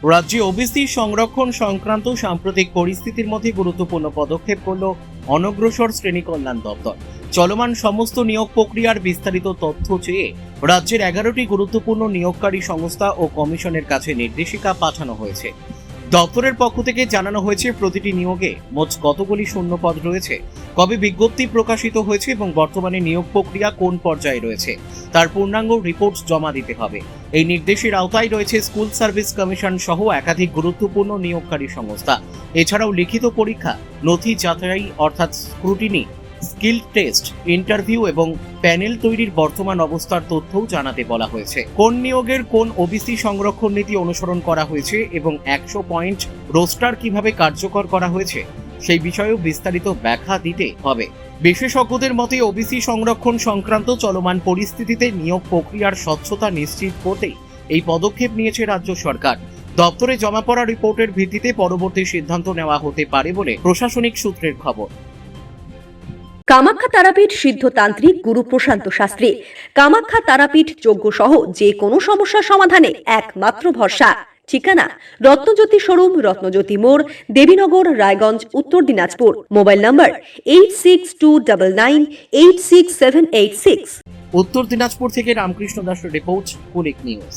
রাজ্যে ওবিসি সংরক্ষণ সংক্রান্ত সাম্প্রতিক পরিস্থিতির মধ্যে গুরুত্বপূর্ণ পদক্ষেপ করল অনগ্রসর শ্রেণী কল্যাণ দপ্তর। চলমান সমস্ত নিয়োগ প্রক্রিয়ার বিস্তারিত তথ্য চেয়ে রাজ্যের 11টি গুরুত্বপূর্ণ নিয়োগকারী সংস্থা ও কমিশনের কাছে নির্দেশিকা পাঠানো হয়েছে। দপ্তরের পক্ষ থেকে জানানো হয়েছে প্রতিটি নিয়োগে মোট কতগুলি শূন্য পদ রয়েছে, কবে বিজ্ঞপ্তি প্রকাশিত হয়েছে এবং বর্তমানে নিয়োগ প্রক্রিয়া কোন পর্যায়ে রয়েছে তার পূর্ণাঙ্গ রিপোর্ট জমা দিতে হবে। এই নির্দেশের আওতায় রয়েছে স্কুল সার্ভিস কমিশন সহ একাধিক গুরুত্বপূর্ণ নিয়োগকারী সংস্থা। এছাড়াও লিখিত পরীক্ষা, নথি যাচাই অর্থাৎ স্ক্রুটিনি, স্কিল টেস্ট, ইন্টারভিউ এবং প্যানেল তৈরির বর্তমান অবস্থার তথ্যও জানাতে বলা হয়েছে। কোন নিয়োগের কোন ওবিসি সংরক্ষণ নীতি অনুসরণ করা হয়েছে এবং 100 পয়েন্ট রোস্টার কিভাবে কার্যকর করা হয়েছে সেই বিষয়েও বিস্তারিত ব্যাখ্যা দিতে হবে। বিশেষজ্ঞদের মতে ওবিসি সংরক্ষণ সংক্রান্ত চলমান পরিস্থিতিতে নিয়োগ প্রক্রিয়ার স্বচ্ছতা নিশ্চিত করতেই এই পদক্ষেপ নিয়েছে রাজ্য সরকার। দপ্তরে জমা পড়া রিপোর্টের ভিত্তিতে পরবর্তী সিদ্ধান্ত নেওয়া হতে পারে বলে প্রশাসনিক সূত্রের খবর। কামাখ্যা তারাপীঠ সিদ্ধতান্ত্রিক গুরু প্রশান্ত শাস্ত্রী। কামাখ্যা তারাপীঠ যজ্ঞ সহ যে কোনো সমস্যার সমাধানে একমাত্র ভরসা। ঠিকানা রত্নজ্যোতি শোরুম, রত্নজ্যোতি মোড়, দেবীনগর, রায়গঞ্জ, উত্তর দিনাজপুর। মোবাইল নম্বর 8629986786। উত্তর দিনাজপুর থেকে রামকৃষ্ণ দাসের রিপোর্ট, কুলিক নিউজ।